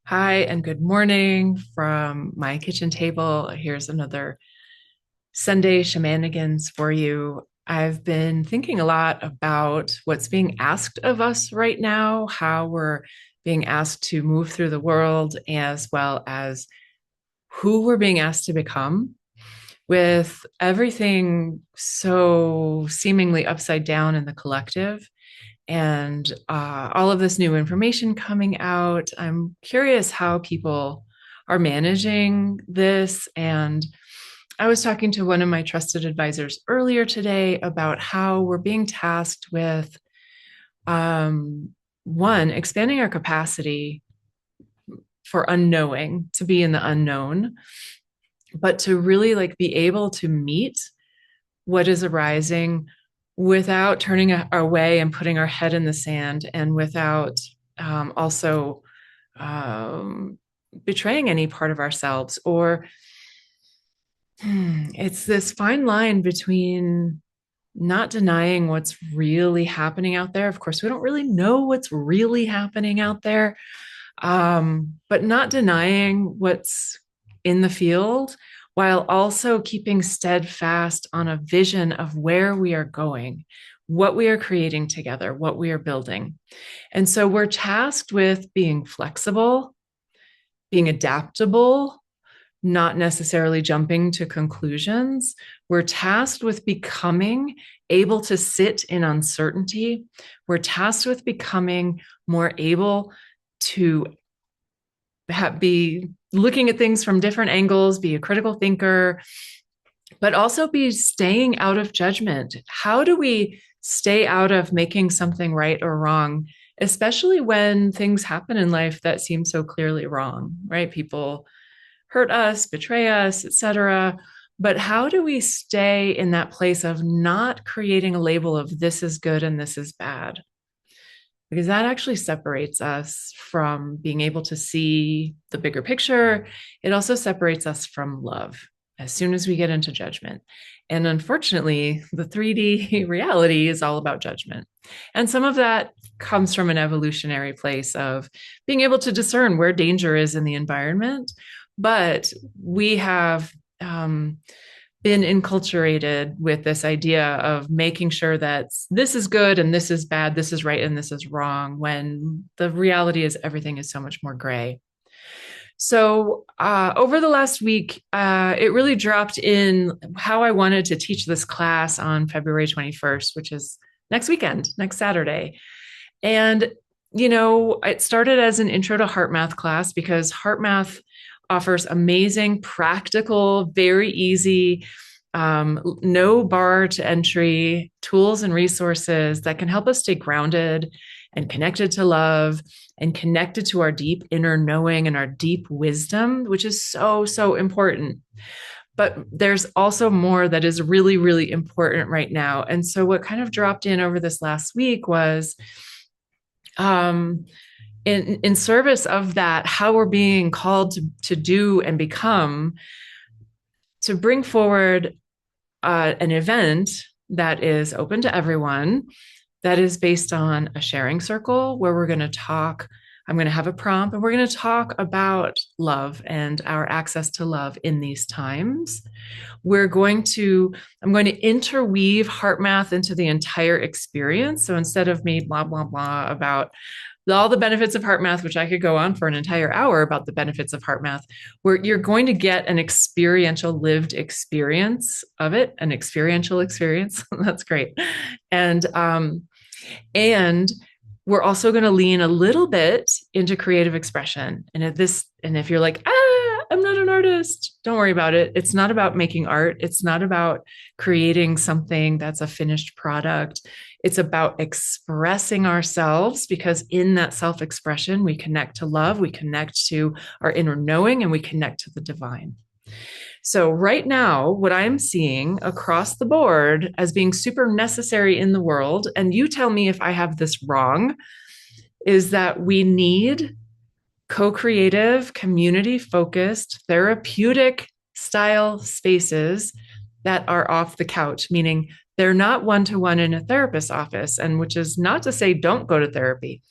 Hi, and good morning from my kitchen table. Here's another Sunday Shamanigans for you. I've been thinking a lot about what's being asked of us right now, how we're being asked to move through the world, as well as who we're being asked to become. With everything so seemingly upside down in the collective, and all of this new information coming out. I'm curious how people are managing this. And I was talking to one of my trusted advisors earlier today about how we're being tasked with one, expanding our capacity for unknowing, to be in the unknown, but to really like be able to meet what is arising without turning away and putting our head in the sand, and without also um, betraying any part of ourselves. Or it's this fine line between not denying what's really happening out there. Of course, we don't really know what's really happening out there, but not denying what's in the field, while also keeping steadfast on a vision of where we are going, what we are creating together, what we are building. And so we're tasked with being flexible, being adaptable, not necessarily jumping to conclusions. We're tasked with becoming able to sit in uncertainty. We're tasked with becoming more able to be looking at things from different angles, be a critical thinker, but also be staying out of judgment. How do we stay out of making something right or wrong, especially when things happen in life that seem so clearly wrong, right? People hurt us, betray us, etc. But how do we stay in that place of not creating a label of this is good and this is bad? Because that actually separates us from being able to see the bigger picture. It also separates us from love as soon as we get into judgment. And unfortunately, the 3D reality is all about judgment. And some of that comes from an evolutionary place of being able to discern where danger is in the environment. But we have been enculturated with this idea of making sure that this is good and this is bad, this is right and this is wrong, when the reality is everything is so much more gray. So over the last week, it really dropped in how I wanted to teach this class on February 21st, which is next weekend, next Saturday. And, it started as an intro to heart math class because heart math offers amazing, practical, very easy, no bar to entry tools and resources that can help us stay grounded and connected to love and connected to our deep inner knowing and our deep wisdom, which is so, so important. But there's also more that is really, really important right now. And so what kind of dropped in over this last week was in service of that, how we're being called to do and become, to bring forward an event that is open to everyone, that is based on a sharing circle where we're going to talk. I'm going to have a prompt and we're going to talk about love and our access to love in these times. I'm going to interweave heart math into the entire experience. So instead of me blah, blah, blah about all the benefits of heart math, which I could go on for an entire hour about the benefits of heart math, where you're going to get an experiential lived experience of it, an experiential experience. That's great. And we're also going to lean a little bit into creative expression. And if you're like, I'm not an artist, don't worry about it. It's not about making art. It's not about creating something that's a finished product. It's about expressing ourselves, because in that self-expression, we connect to love, we connect to our inner knowing, and we connect to the divine. So right now, what I'm seeing across the board as being super necessary in the world, and you tell me if I have this wrong, is that we need co-creative, community-focused, therapeutic style spaces that are off the couch, meaning they're not one-to-one in a therapist's office, and which is not to say don't go to therapy.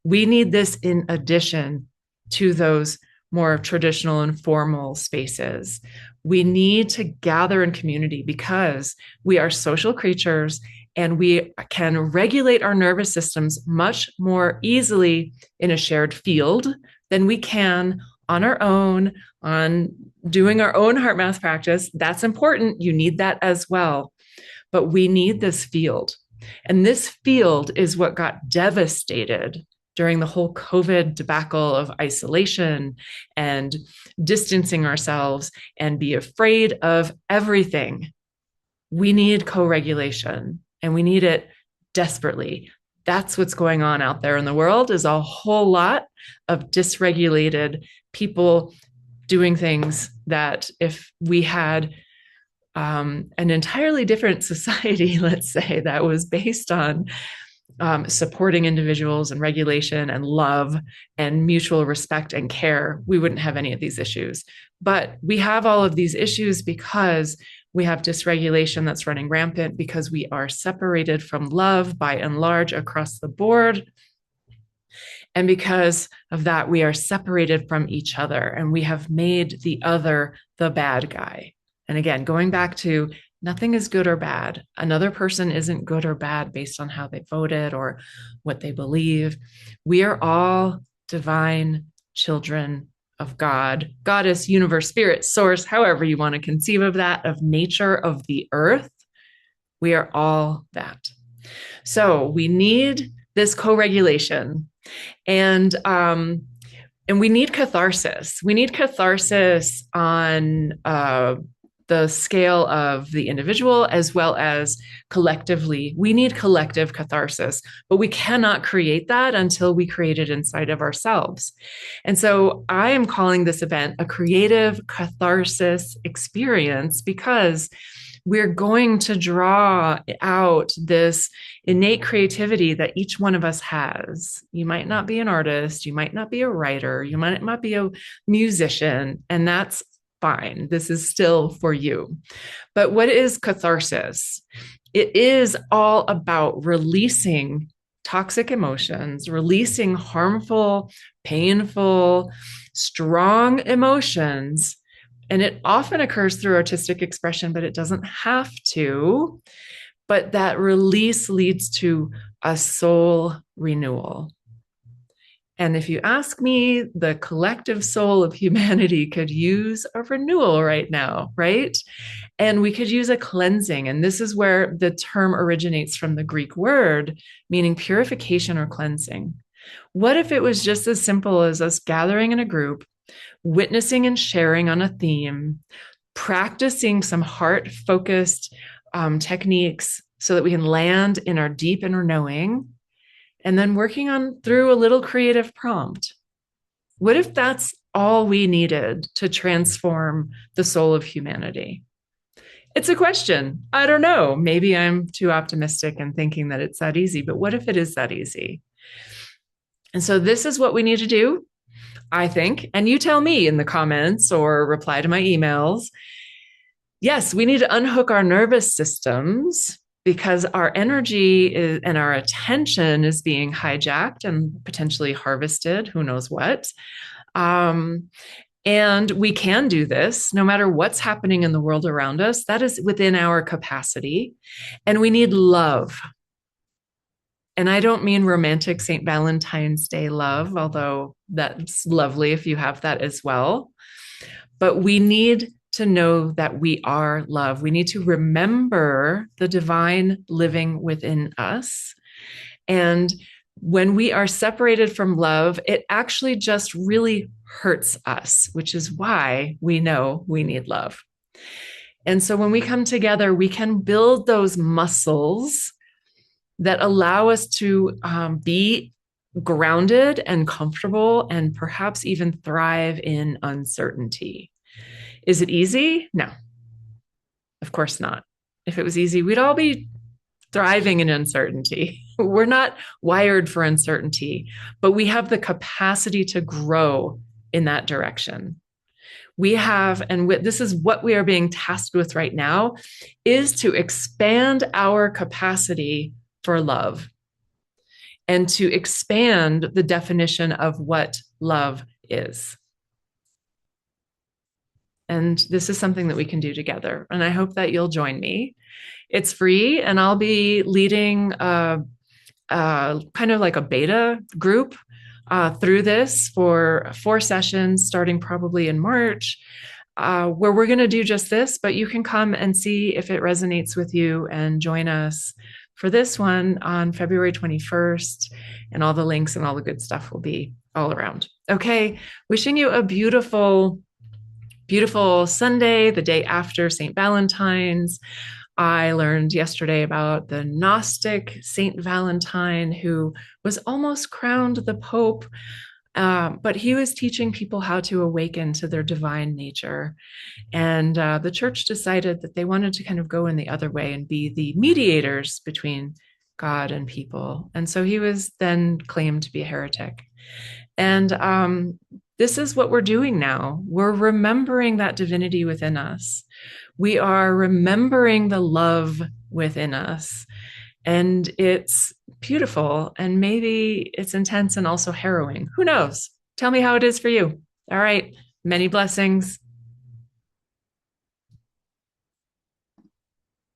We need this in addition to those more traditional and formal spaces. We need to gather in community because we are social creatures and we can regulate our nervous systems much more easily in a shared field than we can on our own, on doing our own heart math practice. That's important. You need that as well. But we need this field. And this field is what got devastated during the whole COVID debacle of isolation and distancing ourselves and be afraid of everything. We need co-regulation and we need it desperately. That's what's going on out there in the world, is a whole lot of dysregulated people doing things that if we had an entirely different society, let's say, that was based on supporting individuals and regulation and love and mutual respect and care, we wouldn't have any of these issues. But we have all of these issues because we have dysregulation that's running rampant, because we are separated from love by and large across the board. And because of that, we are separated from each other and we have made the other the bad guy. And again, going back to nothing is good or bad. Another person isn't good or bad based on how they voted or what they believe. We are all divine children of God, goddess, universe, spirit, source, however you want to conceive of that, of nature, of the earth. We are all that. So we need this co-regulation, and we need catharsis. We need catharsis on the scale of the individual as well as collectively. We need collective catharsis, but we cannot create that until we create it inside of ourselves. And so I am calling this event a creative catharsis experience, because we're going to draw out this innate creativity that each one of us has. You might not be an artist, you might not be a writer, you might not be a musician, and that's fine. This is still for you. But what is catharsis? It is all about releasing toxic emotions, releasing harmful, painful, strong emotions. And it often occurs through artistic expression, but it doesn't have to. But that release leads to a soul renewal. And if you ask me, the collective soul of humanity could use a renewal right now, right? And we could use a cleansing. And this is where the term originates from the Greek word, meaning purification or cleansing. What if it was just as simple as us gathering in a group, witnessing and sharing on a theme, practicing some heart-focused techniques so that we can land in our deep inner knowing, and then working on through a little creative prompt? What if that's all we needed to transform the soul of humanity? It's a question. I don't know. Maybe I'm too optimistic and thinking that it's that easy, but what if it is that easy? And so this is what we need to do, I think. And you tell me in the comments or reply to my emails. Yes, we need to unhook our nervous systems, because our energy and our attention is being hijacked and potentially harvested, who knows what. And we can do this no matter what's happening in the world around us. That is within our capacity. And we need love. And I don't mean romantic St. Valentine's Day love, although that's lovely if you have that as well. But we need to know that we are love. We need to remember the divine living within us. And when we are separated from love, it actually just really hurts us, which is why we know we need love. And so when we come together, we can build those muscles that allow us to be grounded and comfortable and perhaps even thrive in uncertainty. Is it easy? No, of course not. If it was easy, we'd all be thriving in uncertainty. We're not wired for uncertainty, but we have the capacity to grow in that direction. We have, and this is what we are being tasked with right now, is to expand our capacity for love and to expand the definition of what love is. And this is something that we can do together. And I hope that you'll join me. It's free, and I'll be leading kind of like a beta group through this for 4 sessions, starting probably in March, where we're going to do just this, but you can come and see if it resonates with you and join us for this one on February 21st. And all the links and all the good stuff will be all around. Okay. Wishing you a beautiful, beautiful Sunday, the day after St. Valentine's. I learned yesterday about the Gnostic Saint Valentine, who was almost crowned the Pope, but he was teaching people how to awaken to their divine nature. And the church decided that they wanted to kind of go in the other way and be the mediators between God and people. And so he was then claimed to be a heretic. And this is what we're doing now. We're remembering that divinity within us. We are remembering the love within us. And it's beautiful. And maybe it's intense and also harrowing. Who knows? Tell me how it is for you. All right. Many blessings.